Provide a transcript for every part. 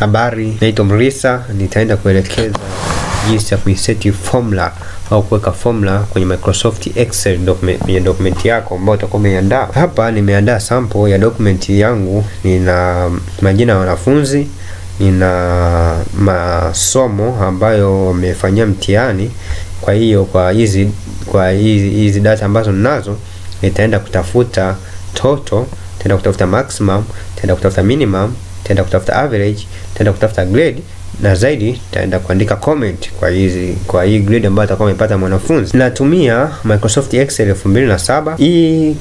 Habari, naitwa Mrisa. Nitaenda kuelekeza jinsi ya kuinsert formula au kuweka formula kwenye Microsoft Excel document yako ambayo utakuwa umeandaa. Hapa nimeandaa sample ya document yangu. Nina majina ya wanafunzi, nina masomo ambayo wamefanyia mtihani. Kwa hiyo kwa hizi data ambazo ninazo, nitaenda kutafuta total, nitaenda kutafuta maximum, nitaenda kutafuta minimum, nitaenda kutafuta average, nitaenda kutafuta grade, na zaidi nitaenda kuandika comment kwa hii grade ambayo atakuwa amepata mwanafunzi. Natumia Microsoft Excel 2007. Hii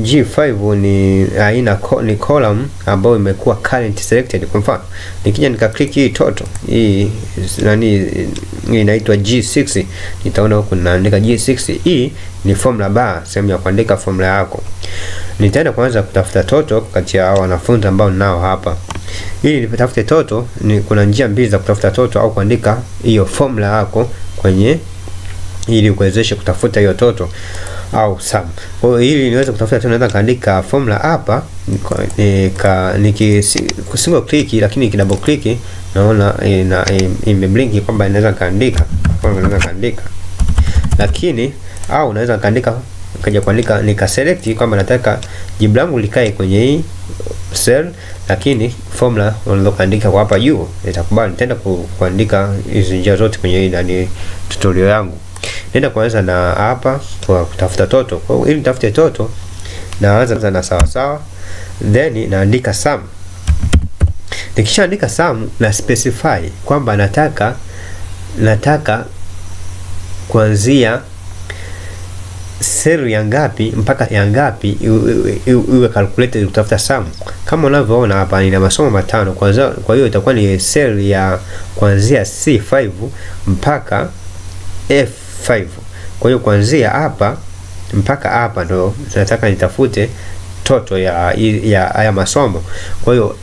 G5 ni column ambayo imekuwa current selected. Kwa mfano, nikija nikaklik hii total, hii inaitwa G6, nitaona huko naandika G6. Hii ni formula bar, sehemu ya kuandika formula yako. Nitaenda kwanza kutafuta total kati ya wanafunzi ambao ninao hapa. Ili nitafute total, kuna njia mbili za kutafuta total au kuandika hiyo formula yako ili ukuwezeshe kutafuta hiyo total au sum. Kwa hiyo ili niweze kutafuta total, naweza kaandika formula hapa, single click, lakini double click naona imeblink kwamba naweza kaandika lakini, au naweza kaandika nika select kwamba nataka jibu langu likae kwenye hii cell, lakini formula unaweza kuandika kwa hapa juu, itakubali. Nitaenda kuandika hizo njia zote kwenye hii tutorial yangu. Nenda kuanza na hapa kwa kutafuta total. Kwa hiyo ili nitafute total, naanza na sawa, then naandika sum. Nikishaandika sum, na specify kwamba nataka kuanzia cell ya ngapi mpaka ya ngapi iwe calculated kutafuta sum. Kama unavyoona hapa nina masomo matano kwanza, kwa hiyo itakuwa ni cell ya kuanzia C5 mpaka F5. Kwa hiyo kuanzia hapa mpaka hapa ndo nataka nitafute total ya haya masomo. Kwa hiyo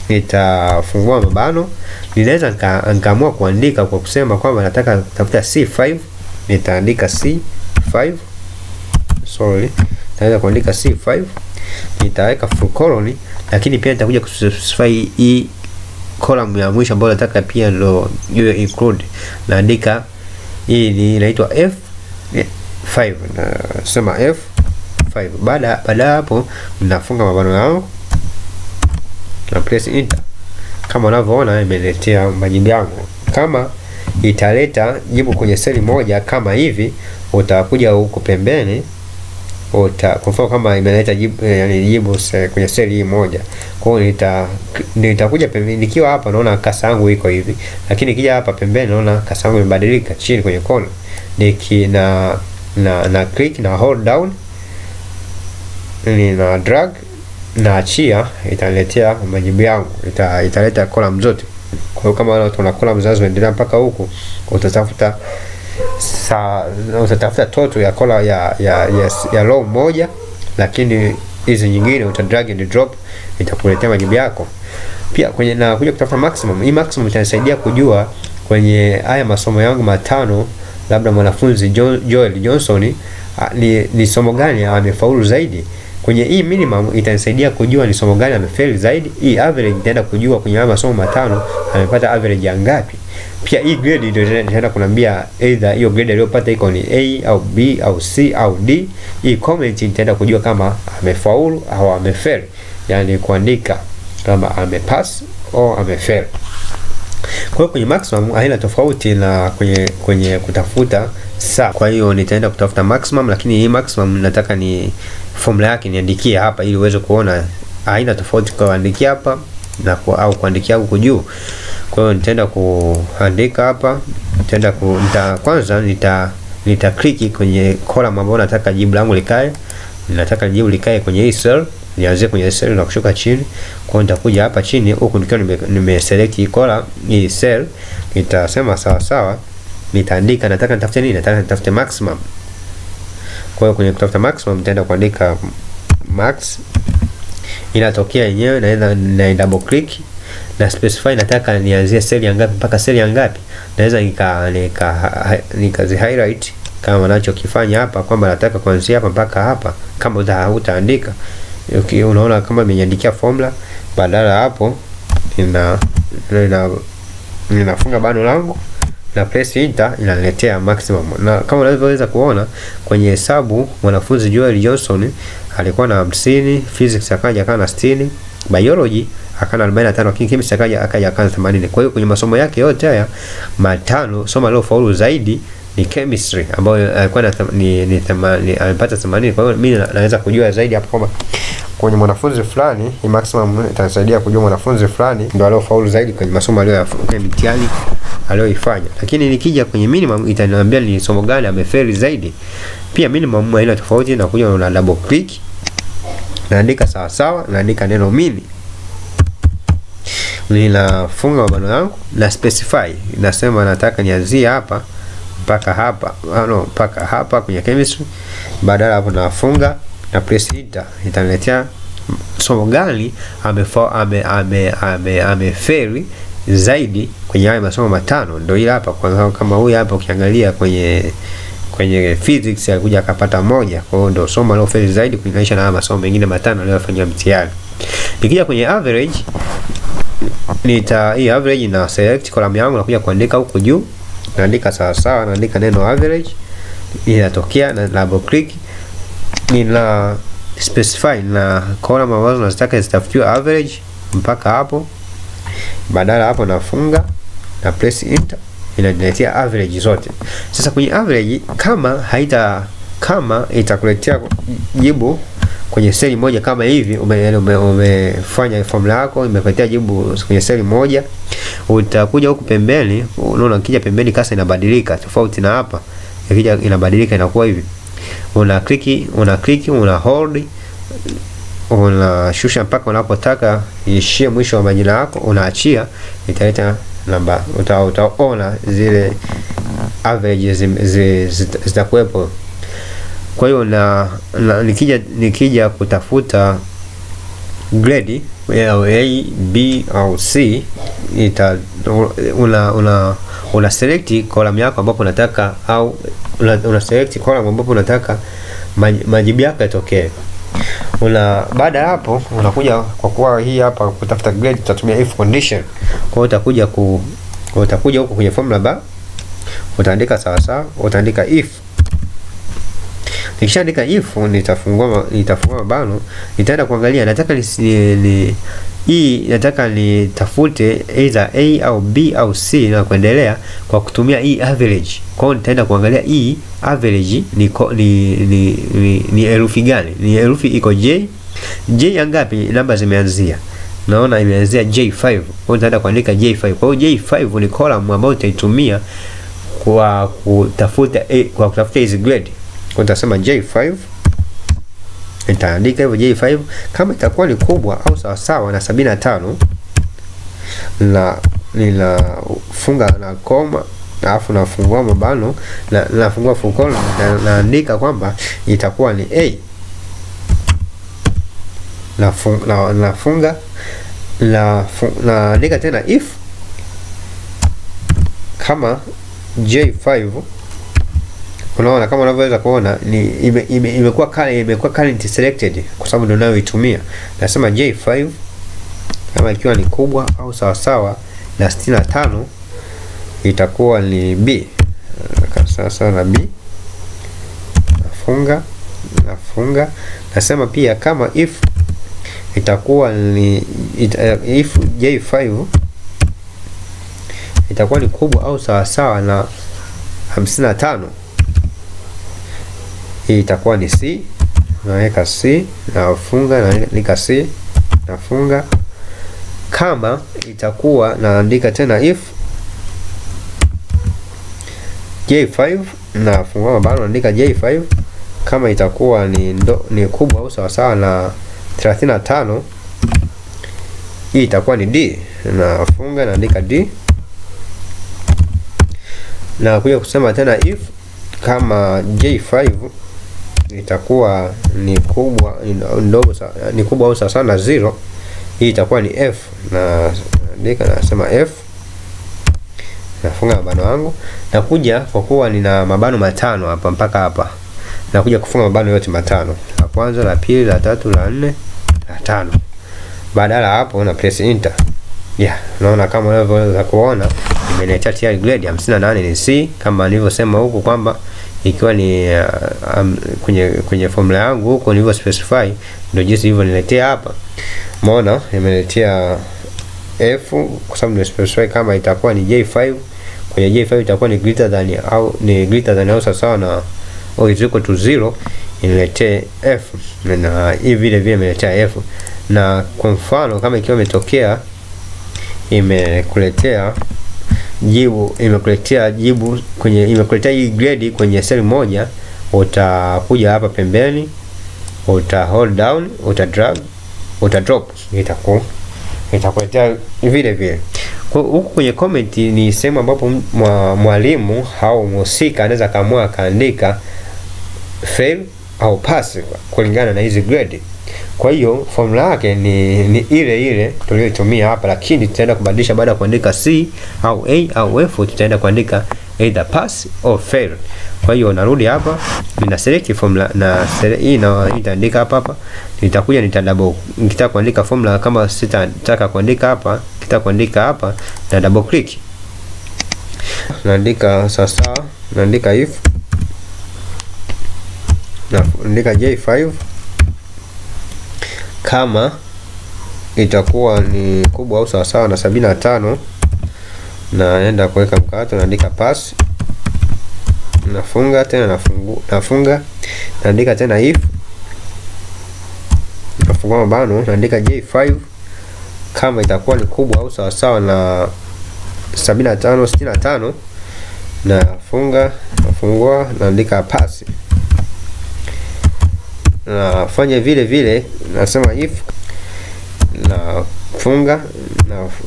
nitafungua mabano, ninaweza nikaamua kuandika kwa kusema kwamba nataka kutafuta C5, nitaandika C5. Naweza kuandika C5, nitaweka full colon, lakini pia nitakuja kuspecify hii column ya mwisho ambayo nataka pia ndio iwe include. Naandika hii inaitwa F5, nasema F5. Baada hapo ninafunga mabano yangu na press enter. Kama unavyoona imeletea majibu yangu. Kama italeta jibu kwenye seli moja kama hivi, utakuja huko pembeni, kwa mfano kama imeleta jibu kwenye seli hii moja. Kwa hiyo nitakuja pembeni, nikiwa hapa naona kasa yangu iko hivi, lakini nikija hapa pembeni naona kasa yangu imebadilika chini kwenye kona. Na click na hold down, na drag na achia, italetea majibu yangu, italeta column zote. Kwa hiyo kama tuna column zinazoendelea mpaka huko, utatafuta total ya column ya row moja, lakini hizi nyingine uta drag and drop, itakuletea majibu yako. Pia kuja kutafuta maximum. Hii maximum itanisaidia kujua kwenye haya masomo yangu matano, labda mwanafunzi Joel Johnson ni somo gani amefaulu zaidi. Kwenye hii minimum itanisaidia kujua ni somo gani amefeli zaidi. Hii average itaenda kujua kwenye haya masomo matano amepata average ya ngapi. Pia hii grade ndio itaenda kuniambia either hiyo grade aliyopata iko ni A au B au C au D. Hii comment itaenda kujua kama amefaulu au amefeli, yani kuandika kama amepass au amefeli. Kwa hiyo kwenye maximum haina tofauti na kwenye kutafuta sum. Kwa hiyo nitaenda kutafuta maximum, lakini hii maximum nataka ni formula yake niandikie hapa ili uweze kuona haina tofauti kwa kuandikia hapa au kuandikia huko juu. Kwa hiyo nitaenda kuandika hapa, kwanza nita click kwenye column ambayo nataka jibu langu likae. Nataka jibu likae kwenye hii cell, nianze kwenye cell na kushuka chini. Kwa hiyo nitakuja hapa chini huko nikiwa nimeselect hii column, hii cell, nitasema sawa, nitaandika nataka nitafute nini, nataka nitafute maximum. Kwa hiyo kwenye kutafuta maximum nitaenda kuandika max, inatokea yenyewe, na double click na specify nataka nianzie seli ya ngapi mpaka seli ya ngapi. Naweza nikazi highlight kama ninachokifanya hapa kwamba nataka kuanzia hapa mpaka hapa. Kama utaandika unaona kama imeniandikia formula, badala hapo ninafunga bano langu na press enter, inaniletea maximum. Na kama unavyoweza kuona kwenye hesabu, mwanafunzi Joel Johnson alikuwa na 50, physics akaja na 60, biology akana 45, lakini chemistry akaja 80. Kwa hiyo kwenye masomo yake yote haya matano, somo alilofaulu zaidi ni chemistry, ambayo alikuwa alipata 80. Kwa hiyo mimi naweza kujua zaidi hapo kwamba kwenye mwanafunzi fulani hii maximum itasaidia kujua mwanafunzi fulani ndio aliofaulu zaidi kwenye masomo aliyoyafanya, mitihani aliyoifanya. Lakini nikija kwenye minimum itaniambia ni somo gani amefeli zaidi. Pia minimum haina tofauti, na kuja na double click, naandika sawa sawa, naandika neno mini, ninafunga mabano yangu na specify, nasema nataka nianzie hapa mpaka hapa, mpaka hapa kwenye chemistry. Badala hapo nafunga na press enter, itaniletea somo gani amefeli zaidi kwenye haya masomo matano. Ndio ile hapa, kwa kama huyu hapa ukiangalia kwenye physics alikuja akapata 1. Kwa hiyo ndio somo alilofeli zaidi kulinganisha na masomo mengine matano aliyofanyia mtihani. Nikija kwenye average, hii average na select column yangu, nakuja kuandika huko juu, naandika sawa sawa, naandika neno average, inatokea na double click, nina specify na column ambazo nataka zitafutiwe average mpaka hapo. Badala hapo nafunga na press enter, inaniletea average zote. Sasa kwenye average, kama itakuletea jibu kwenye seli moja kama hivi, umefanya formula yako imekuletea jibu kwenye seli moja, utakuja huku pembeni, unaona kija pembeni kasa inabadilika tofauti na hapa. Ikija inabadilika inakuwa hivi, una click, una hold, unashusha mpaka unapotaka ishie mwisho wa majina yako, unaachia, italeta namba. Utaona zile averages zitakuwepo. Kwa hiyo nikija kutafuta grade A, B au C, una select column yako ambapo unataka, au una select column ambapo unataka majibu yako yatokee. Baada ya hapo unakuja, kwa kuwa hii hapa kutafuta grade tutatumia if condition. Kwa hiyo utakuja huko kwenye formula bar, utaandika sawa sawa, utaandika if. Nikishaandika if, nitafungua mabano, nitaenda kuangalia nataka nataka nitafute either A au B au C na kuendelea kwa kutumia average. Kwa hiyo nitaenda kuangalia average ni herufi gani? Ni herufi iko J ngapi? Namba zimeanzia, naona imeanzia J5. Kwa hiyo nitaenda kuandika J5. Kwa hiyo J5 ni column ambayo utaitumia kwa kutafuta hizi grade. Kwa nitasema J5, nitaandika hivyo J5. Kama itakuwa ni kubwa au sawa sawa na 75, ninafunga na koma, alafu nafungua mabano, nafungua full column, naandika kwamba itakuwa ni A. Nafunga, naandika tena if, kama J5. Unaona kama unavyoweza kuona imekuwa current selected kwa sababu ndio nayoitumia. Nasema J5 kama ikiwa ni kubwa au sawa sawa na 65, itakuwa ni B. Sasa na B nafunga. Nasema pia kama if itakuwa ni if J5 itakuwa ni kubwa au sawa sawa na 55, hii itakuwa ni C. Naweka C, nafunga, naandika C, nafunga. Kama itakuwa, naandika tena if J5, nafungua mabano, naandika J5. Kama itakuwa ni kubwa au sawa sawa na 35, hii itakuwa ni D. Nafunga, naandika D. Na kuja kusema tena if kama J5 itakuwa ni kubwa ni kubwa au sawa na 0, hii itakuwa ni F. Na andika, nasema F, nafunga mabano yangu. Nakuja, kwa kuwa nina mabano matano hapa mpaka hapa, nakuja kufunga mabano yote matano, la kwanza, la pili, la tatu, la nne, la tano. Baada ya hapo na press enter. Unaona kama unavyoweza kuona imeletea tayari grade 58 ni C, kama nilivyosema huko kwamba ikiwa ni kwenye formula yangu huko nilivyo specify ndio jinsi hivyo niletea hapa. Umeona imeletea F kwa sababu ni specify kama itakuwa ni J5. Kwenye J5 itakuwa ni greater than au sawa na or is equal to 0, iniletee F, na hivi vile vile imeletea F. Na kwa mfano kama ikiwa imetokea imekuletea jibu kwenye imekuletea hii grade kwenye cell moja, utakuja hapa pembeni, uta hold down, uta drag, uta drop, itakuletea vile vile. Kwa huku kwenye comment ni sehemu ambapo mwalimu au mhusika anaweza kaamua kaandika fail au pass kulingana na hizi grade. Kwa hiyo formula yake ni ile tuliyotumia hapa, lakini tutaenda kubadilisha. Baada ya kuandika C au A au F, tutaenda kuandika either pass or fail. Kwa hiyo narudi hapa, nina select formula na hii na nitaandika hapa. Nitakuja nikitaka kuandika formula kama sitataka kuandika hapa, na double click. Naandika sasa, naandika if, naandika J5 kama itakuwa ni kubwa au sawa na 75, naenda kuweka mkato, naandika pass, nafunga tena, nafunga, naandika tena if, nafungua mabano, naandika J5 kama itakuwa ni kubwa au sawa na 65, nafunga, nafungua, naandika pass. Nafanya vile vile, nasema if, nafunga,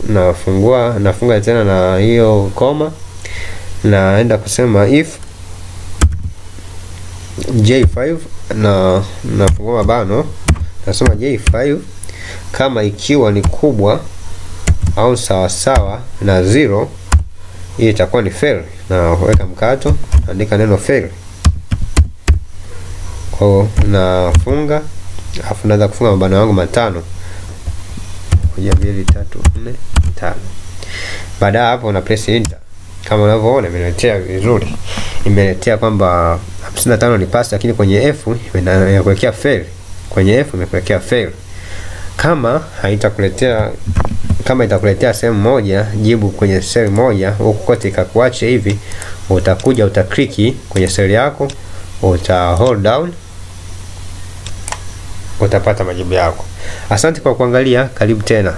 nafungua, nafunga tena na hiyo koma, naenda kusema if J5, na nafungua mabano, nasema J5 kama ikiwa ni kubwa au sawa na 0, hii itakuwa ni fail, na weka mkato, andika neno fail. Kwa nafunga, afu naanza kufunga mabano yangu matano, 1 2 3 4 5. Baada hapo na press enter. Kama unavyoona imeletea vizuri, imeletea kwamba 55 ni pass, lakini kwenye F imekuwekea fail. Kwenye F imekuwekea fail. Kama itakuletea sehemu moja jibu kwenye cell moja, huko kote ikakuacha hivi, utakuja utakliki kwenye cell yako, uta hold down, utapata majibu yako. Asante kwa kuangalia, karibu tena.